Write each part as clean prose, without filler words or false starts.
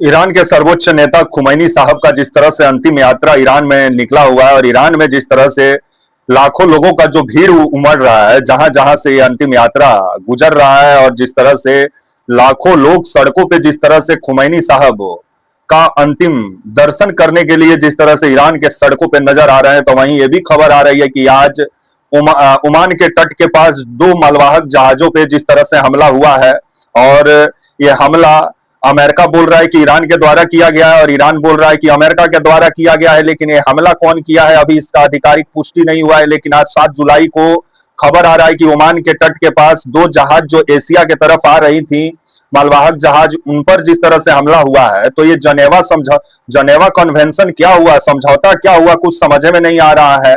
Iran के सर्वोच्च नेता खुमैनी साहब का जिस तरह से अंतिम यात्रा ईरान में निकला हुआ है और ईरान में जिस तरह से लाखों लोगों का जो भीड़ उमड़ रहा है, जहां जहां से ये अंतिम यात्रा गुजर रहा है और जिस तरह से लाखों लोग सड़कों पे जिस तरह से खुमैनी साहब का अंतिम दर्शन करने के लिए जिस तरह से ईरान के सड़कों पे नजर आ रहे हैं, तो वहीं ये भी खबर आ रही है कि आज ओमान के तट के पास 2 मालवाहक जहाजों पे जिस तरह से हमला हुआ है और ये हमला अमेरिका बोल रहा है कि ईरान के द्वारा किया गया है और ईरान बोल रहा है कि अमेरिका के द्वारा किया गया है, लेकिन ये हमला कौन किया है अभी इसका आधिकारिक पुष्टि नहीं हुआ है। लेकिन आज 7 जुलाई को खबर आ रहा है कि ओमान के तट के पास 2 जहाज जो एशिया के तरफ आ रही थी, मालवाहक जहाज, उन पर जिस तरह से हमला हुआ है, तो ये जनेवा कन्वेंशन क्या हुआ, समझौता क्या हुआ, कुछ समझ में नहीं आ रहा है।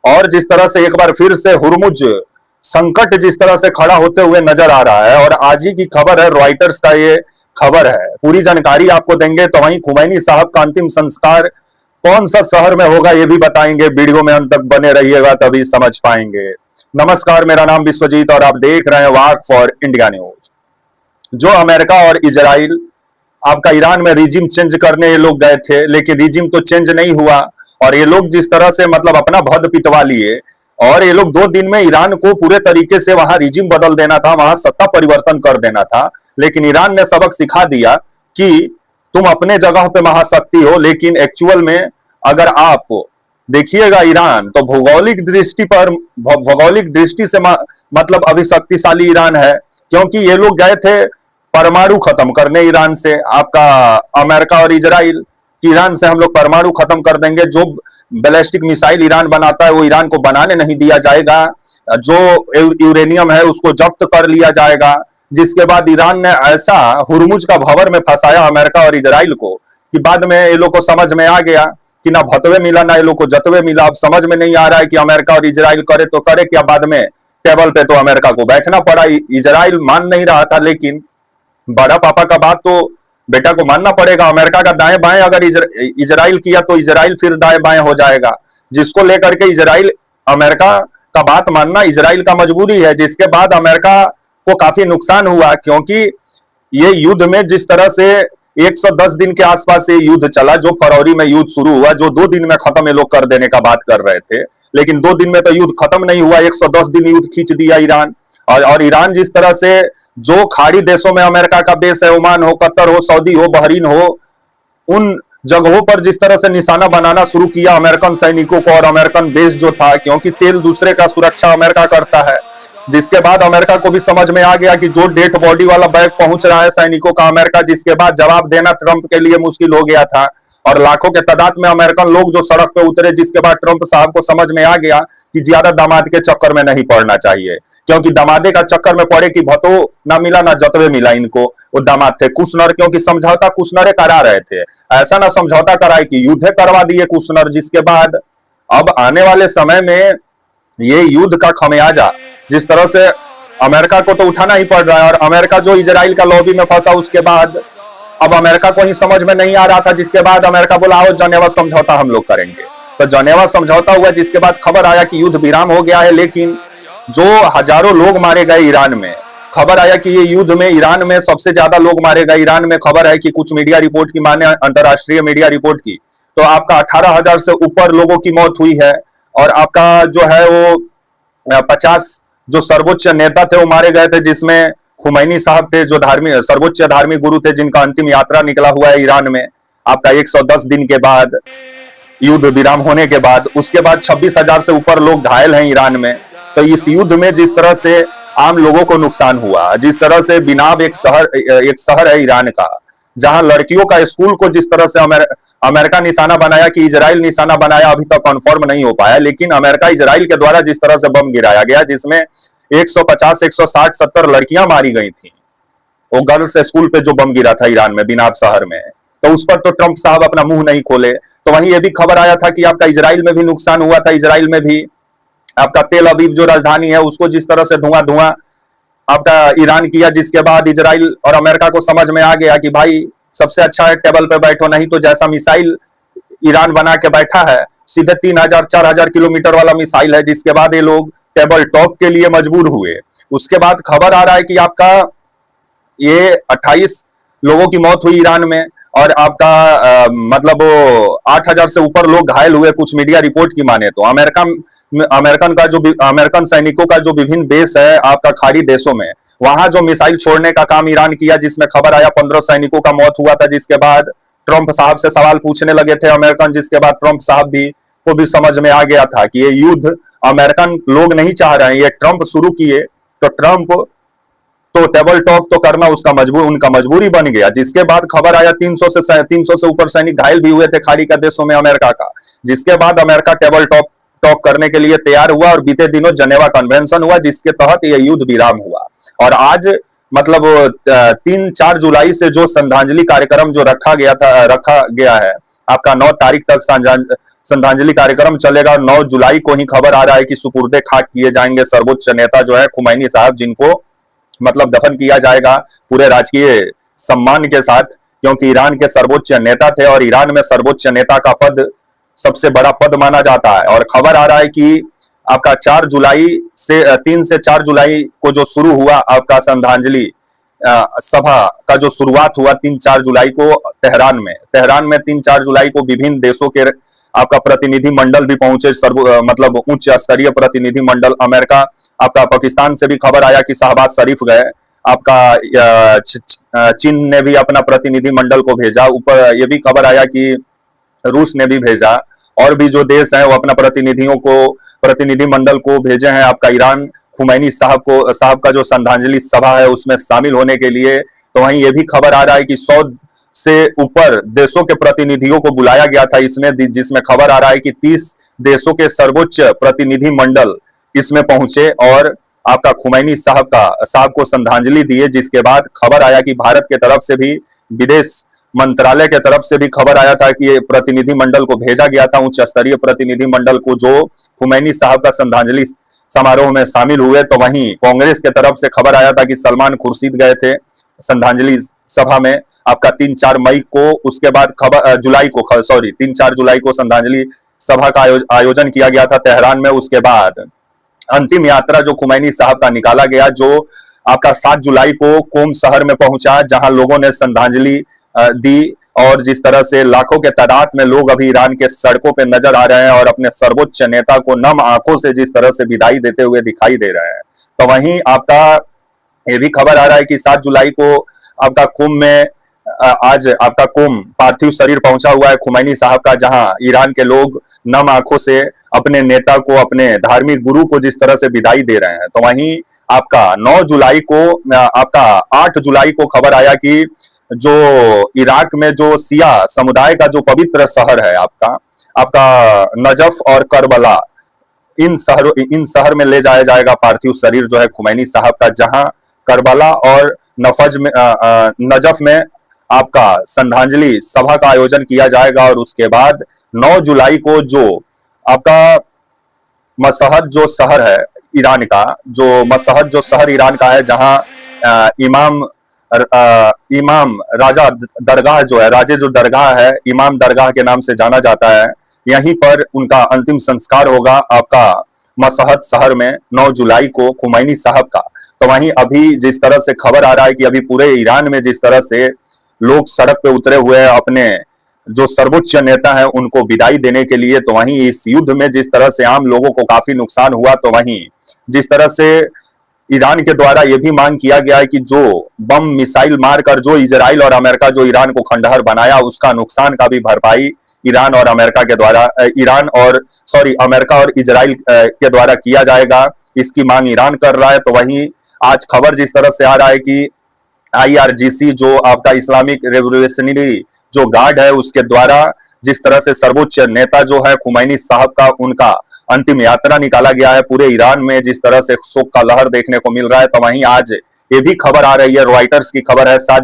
और जिस तरह से एक बार फिर से हुर्मुज संकट जिस तरह से खड़ा होते हुए नजर आ रहा है और आज ही की खबर है, रॉयटर्स का ये खबर है, पूरी जानकारी आपको देंगे। तो वहीं खुमैनी साहब का अंतिम संस्कार कौन सा शहर में होगा ये भी बताएंगे, वीडियो में अंत तक बने रहिएगा तभी समझ पाएंगे। नमस्कार, मेरा नाम विश्वजीत और आप देख रहे हैं वाक फॉर इंडिया न्यूज। जो अमेरिका और इजराइल आपका ईरान में रिजिम चेंज करने ये लोग गए थे, लेकिन रिजिम तो चेंज नहीं हुआ और ये लोग जिस तरह से मतलब अपना भद पिटवा लिए और ये लोग 2 दिन में ईरान को पूरे तरीके से वहां रिजिम बदल देना था, वहां सत्ता परिवर्तन कर देना था। लेकिन ईरान ने सबक सिखा दिया कि तुम अपने जगह पे महाशक्ति हो, लेकिन एक्चुअल में अगर आप देखिएगा ईरान तो भौगोलिक दृष्टि से मतलब अभी शक्तिशाली ईरान है, क्योंकि ये लोग गए थे परमाणु खत्म करने ईरान से, आपका अमेरिका और इजराइल कि ईरान से हम लोग परमाणु खत्म कर देंगे, जो बैलिस्टिक मिसाइल ईरान बनाता है वो ईरान को बनाने नहीं दिया जाएगा, जो यूरेनियम है उसको जब्त कर लिया जाएगा। जिसके बाद ईरान ने ऐसा हुर्मुज का भंवर में फंसाया अमेरिका और इजराइल को कि बाद में ये लोग को समझ में आ गया कि ना भतवे मिला ना ये लोग को जतवे मिला। अब समझ में नहीं आ रहा है कि अमेरिका और इजराइल करे तो करे क्या, बाद में टेबल पे तो अमेरिका को बैठना पड़ा। इजराइल मान नहीं रहा था, लेकिन बड़ा पापा का बात तो बेटा को मानना पड़ेगा। अमेरिका का दाएं बाएं अगर इजराइल किया तो इजराइल फिर दाएं बाएं हो जाएगा, जिसको लेकर के इजराइल अमेरिका का बात मानना इजराइल का मजबूरी है। जिसके बाद अमेरिका को काफी नुकसान हुआ, क्योंकि ये युद्ध में जिस तरह से 110 दिन के आसपास ये युद्ध चला, जो फरवरी में युद्ध शुरू हुआ, जो 2 दिन में खत्म ये लोग कर देने का बात कर रहे थे, लेकिन 2 दिन में तो युद्ध खत्म नहीं हुआ, 110 दिन युद्ध खींच दिया ईरान। और ईरान जिस तरह से जो खाड़ी देशों में अमेरिका का बेस है, ओमान हो, कतर हो, सऊदी हो, बहरीन हो, उन जगहों पर जिस तरह से निशाना बनाना शुरू किया अमेरिकन सैनिकों को और अमेरिकन बेस जो था, क्योंकि तेल दूसरे का सुरक्षा अमेरिका करता है। जिसके बाद अमेरिका को भी समझ में आ गया कि जो डेड बॉडी वाला बैग पहुंच रहा है सैनिकों का अमेरिका, जिसके बाद जवाब देना ट्रंप के लिए मुश्किल हो गया था और लाखों के तादाद में अमेरिकन लोग जो सड़क पे उतरे। जिसके बाद ट्रंप साहब को समझ में आ गया कि ज्यादा दामाद के चक्कर में नहीं पड़ना चाहिए, क्योंकि दामादे का चक्कर में पड़े कि भतो ना मिला ना जतवे मिला इनको। वो दामाद थे कुशनर, क्योंकि समझौता कुशनरे करा रहे थे, ऐसा ना समझौता कराए कि युद्ध करवा दिए कुशनर। जिसके बाद अब आने वाले समय में ये युद्ध का खमियाजा जिस तरह से अमेरिका को तो उठाना ही पड़ रहा है, और अमेरिका जो इजराइल का लॉबी में फंसा, उसके बाद अब अमेरिका को ही समझ में नहीं आ रहा था। जिसके बाद अमेरिका बोला आओ जनेवा समझौता हम लोग करेंगे, तो जनेवा समझौता हुआ। जिसके बाद खबर आया कि युद्ध विराम हो गया है, लेकिन जो हजारों लोग मारे गए ईरान में, खबर आया कि ये युद्ध में ईरान में सबसे ज्यादा लोग मारे गए। ईरान में खबर है कि कुछ मीडिया रिपोर्ट की माने, अंतरराष्ट्रीय मीडिया रिपोर्ट की, तो आपका 18,000 से ऊपर लोगों की मौत हुई है और आपका जो है वो 50 जो सर्वोच्च नेता थे वो मारे गए थे, जिसमें खुमैनी साहब थे जो सर्वोच्च धार्मिक गुरु थे, जिनका अंतिम यात्रा निकला हुआ है ईरान में आपका 110 दिन के बाद, युद्ध विराम होने के बाद। उसके बाद 26,000 से ऊपर लोग घायल हैं ईरान में। तो इस युद्ध में जिस तरह से आम लोगों को नुकसान हुआ, जिस तरह से बिनाब एक शहर है ईरान का, जहां लड़कियों का स्कूल को जिस तरह से अमेरिका निशाना बनाया कि इजराइल निशाना बनाया, अभी तक कंफर्म नहीं हो पाया, लेकिन अमेरिका इजराइल के द्वारा जिस तरह से बम गिराया गया, जिसमें 150, 160, 70 लड़कियां मारी गई थी, वो गर्ल्स स्कूल पे जो बम गिरा था ईरान में बिनाब शहर में, तो उस पर तो ट्रंप साहब अपना मुंह नहीं खोले। तो वहीं ये भी खबर आया था कि आपका इजराइल में भी नुकसान हुआ था। इजराइल में भी आपका तेल अवीव जो राजधानी है उसको जिस तरह से धुआं आपका ईरान किया, जिसके बाद इजराइल और अमेरिका को समझ में आ गया कि भाई सबसे अच्छा है टेबल पे बैठो, नहीं तो जैसा मिसाइल ईरान बना के बैठा है, सीधे 3000-4000 किलोमीटर वाला मिसाइल है, जिसके बाद ये लोग टेबल टॉक के लिए मजबूर हुए। उसके बाद खबर आ रहा है कि आपका ये 28 लोगों की मौत हुई ईरान में, और आपका मतलब 8000 से ऊपर लोग घायल हुए, कुछ मीडिया रिपोर्ट की माने तो। अमेरिकन सैनिकों का जो विभिन्न देश है आपका खाड़ी देशों में, वहां जो मिसाइल छोड़ने का काम ईरान किया, जिसमें खबर आया 15 सैनिकों का मौत हुआ था, जिसके बाद ट्रंप साहब से सवाल पूछने लगे थे अमेरिकन, जिसके बाद ट्रंप साहब को भी समझ में आ गया था कि ये युद्ध अमेरिकन लोग नहीं चाह रहे हैं, ये ट्रंप शुरू किए, तो ट्रंप तो टेबल टॉक तो करना उनका मजबूरी बन गया। जिसके बाद खबर आया 300 से ऊपर सैनिक घायल भी हुए थे खाड़ी का देशों में अमेरिका का, जिसके बाद अमेरिका टेबल टॉक करने के लिए तैयार हुआ, और बीते दिनों जनेवा कन्वेंशन हुआ, जिसके तहत यह युद्ध विराम हुआ। और आज मतलब 3-4 जुलाई से जो श्रद्धांजलि कार्यक्रम जो रखा गया है, आपका 9 तारीख तक श्रद्धांजलि कार्यक्रम चलेगा। 9 जुलाई को ही खबर आ रहा है कि सुपुर्दे खाक किए जाएंगे सर्वोच्च नेता जो है खुमैनी साहब, जिनको मतलब दफन किया जाएगा पूरे राजकीय सम्मान के साथ, क्योंकि ईरान के सर्वोच्च नेता थे, और ईरान में सर्वोच्च नेता का पद सबसे बड़ा पद माना जाता है। और खबर आ रहा है कि आपका 3 से 4 जुलाई को जो शुरू हुआ आपका श्रद्धांजलि सभा का जो शुरुआत हुआ 3-4 जुलाई को तेहरान में 3-4 जुलाई को विभिन्न देशों के आपका प्रतिनिधि मंडल भी पहुंचे, मतलब उच्च स्तरीय प्रतिनिधि मंडल। अमेरिका आपका पाकिस्तान से भी खबर आया कि शहबाज शरीफ गए, आपका चीन ने भी अपना प्रतिनिधि मंडल को भेजा, ऊपर ये भी खबर आया कि रूस ने भी भेजा, और भी जो देश हैं वो अपना प्रतिनिधि मंडल को भेजे हैं आपका ईरान खुमैनी साहब का जो श्रद्धांजलि सभा है उसमें शामिल होने के लिए। तो वहीं ये भी खबर आ रहा है कि 100 से ऊपर देशों के प्रतिनिधियों को बुलाया गया था इसमें, जिसमें खबर आ रहा है कि 30 देशों के सर्वोच्च प्रतिनिधि मंडल इसमें पहुंचे और आपका खुमैनी साहब को श्रद्धांजलि दिए। जिसके बाद खबर आया कि भारत के तरफ से भी, विदेश मंत्रालय के तरफ से भी खबर आया था कि ये प्रतिनिधि मंडल को भेजा गया था, उच्च स्तरीय प्रतिनिधि मंडल को, जो खुमैनी साहब का श्रद्धांजलि समारोह में शामिल हुए। तो वहीं कांग्रेस के तरफ से खबर आया था कि सलमान खुर्शीद गए थे श्रद्धांजलि सभा में आपका 3-4 मई को। उसके बाद 3-4 जुलाई को श्रद्धांजलि सभा का आयोजन किया गया था तेहरान में। उसके बाद अंतिम यात्रा जो खुमैनी साहब का निकाला गया, जो आपका 7 जुलाई को कोम शहर में पहुंचा, जहां लोगों ने श्रद्धांजलि दी। और जिस तरह से लाखों के तादाद में लोग अभी ईरान के सड़कों पे नजर आ रहे हैं और अपने सर्वोच्च नेता को नम आंखों से जिस तरह से विदाई देते हुए दिखाई दे रहे हैं। तो वहीं आपका ये भी खबर आ रहा है कि 7 जुलाई को आपका कुंभ में आज आपका कुंभ पार्थिव शरीर पहुंचा हुआ है खुमैनी साहब का, जहां ईरान के लोग नम आंखों से अपने नेता को, अपने धार्मिक गुरु को जिस तरह से विदाई दे रहे हैं। तो वहीं आपका 9 जुलाई को, आपका 8 जुलाई को खबर आया कि जो इराक में जो सिया समुदाय का जो पवित्र शहर है आपका नजफ और करबला, इन शहर में ले जाया जाएगा पार्थिव शरीर जो है खुमैनी साहब का, जहां करबला और नजफ में आपका श्रद्धांजलि सभा का आयोजन किया जाएगा। और उसके बाद 9 जुलाई को जो आपका मशहद जो शहर है ईरान का, जो मशहद जो शहर ईरान का है, जहां इमाम राजा दरगाह जो है, राजे जो दरगाह है, इमाम दरगाह के नाम से जाना जाता है, यहीं पर उनका अंतिम संस्कार होगा आपका मशहद शहर में 9 जुलाई को खुमैनी साहब का। तो वहीं अभी जिस तरह से खबर आ रहा है कि अभी पूरे ईरान में जिस तरह से लोग सड़क पे उतरे हुए हैं अपने जो सर्वोच्च नेता है उनको विदाई देने के लिए, तो वहीं इस युद्ध में जिस तरह से आम लोगों को काफी नुकसान हुआ, तो वहीं जिस तरह से ईरान के द्वारा यह भी मांग किया गया है कि जो बम मिसाइल मारकर जो इजराइल और अमेरिका जो ईरान को खंडहर बनाया, उसका नुकसान का भी भरपाई ईरान और अमेरिका के द्वारा अमेरिका और इजराइल के द्वारा किया जाएगा। इसकी मांग ईरान कर रहा है। तो वहीं आज खबर जिस तरह से आ रहा है कि IRGC जो आपका इस्लामिक रेवोल्यूशनरी जो गार्ड है, उसके द्वारा जिस तरह से सर्वोच्च नेता जो है खुमैनी साहब का, उनका अंतिम यात्रा निकाला गया है पूरे ईरान में, जिस तरह से शोक का लहर देखने को मिल रहा है। तो वहीं आज ये भी खबर आ रही है, रॉयटर्स की खबर है 7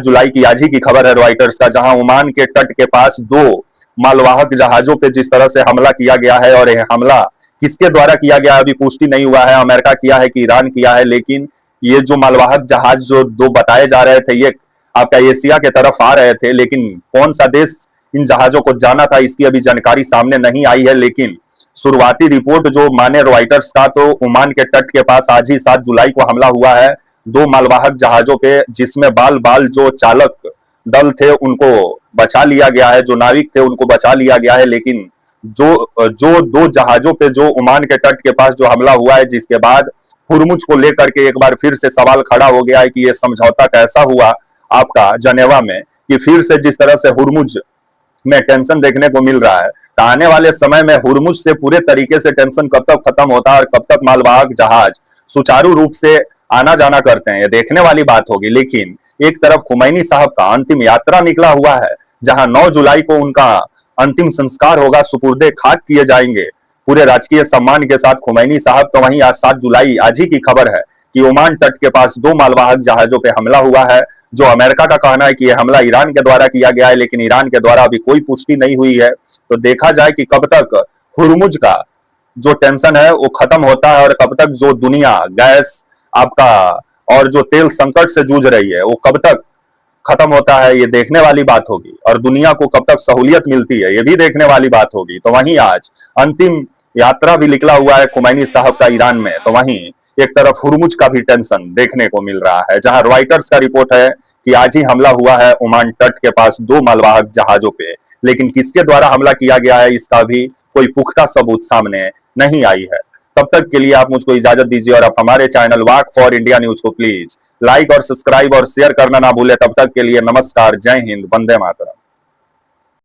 जुलाई की आज ही की खबर है रॉयटर्स का, जहां ओमान के तट के पास 2 मालवाहक जहाजों पे जिस तरह से हमला किया गया है। और यह हमला किसके द्वारा किया गया अभी पुष्टि नहीं हुआ है, अमेरिका किया है कि ईरान किया है, लेकिन ये जो मालवाहक जहाज जो 2 बताए जा रहे थे, ये आपका एशिया के तरफ आ रहे थे, लेकिन कौन सा देश इन जहाजों को जाना था, इसकी अभी जानकारी सामने नहीं आई है। लेकिन शुरुआती रिपोर्ट जो माने रॉयटर्स का, तो ओमान के तट के पास आज ही 7 जुलाई को हमला हुआ है 2 मालवाहक जहाजों पे, जिसमें बाल बाल जो चालक दल थे उनको बचा लिया गया है, जो नाविक थे उनको बचा लिया गया है। लेकिन जो 2 जहाजों पे जो ओमान के तट के पास जो हमला हुआ है, जिसके बाद हुरमुज को लेकर के एक बार फिर से सवाल खड़ा हो गया है कि ये समझौता कैसा हुआ आपका जनेवा में, कि फिर से जिस तरह से हुरमुज में टेंशन देखने को मिल रहा है, तो आने वाले समय में हुरमुज से पूरे तरीके से टेंशन कब तक खत्म होता है और कब तक मालवाहक जहाज सुचारू रूप से आना जाना करते हैं, ये देखने वाली बात होगी। लेकिन एक तरफ खुमैनी साहब का अंतिम यात्रा निकला हुआ है, जहां 9 जुलाई को उनका अंतिम संस्कार होगा, सुपुर्दे खाक किए जाएंगे पूरे राजकीय सम्मान के साथ खुमैनी साहब। तो वहीं आज 7 जुलाई आज ही की खबर है कि ओमान तट के पास 2 मालवाहक जहाजों पे हमला हुआ है, जो अमेरिका का कहना है कि यह हमला ईरान के द्वारा किया गया है, लेकिन ईरान के द्वारा अभी कोई पुष्टि नहीं हुई है। तो देखा जाए कि कब तक हुरमुज का जो टेंशन है वो खत्म होता है, और कब तक जो दुनिया गैस आपका और जो तेल संकट से जूझ रही है वो कब तक खत्म होता है, ये देखने वाली बात होगी। और दुनिया को कब तक सहूलियत मिलती है, ये भी देखने वाली बात होगी। तो वहीं आज अंतिम यात्रा भी निकला हुआ है खुमैनी साहब का ईरान में, तो वहीं एक तरफ हुरमुज का भी टेंशन देखने को मिल रहा है, जहां रॉयटर्स का रिपोर्ट है कि आज ही हमला हुआ है ओमान तट के पास 2 मालवाहक जहाजों पे, लेकिन किसके द्वारा हमला किया गया है इसका भी कोई पुख्ता सबूत सामने नहीं आई है। तब तक के लिए आप मुझको इजाजत दीजिए, और आप हमारे channel walk for India news को प्लीज लाइक और सब्सक्राइब और शेयर करना ना भूले। तब तक के लिए नमस्कार, जय हिंद, वंदे मातरम।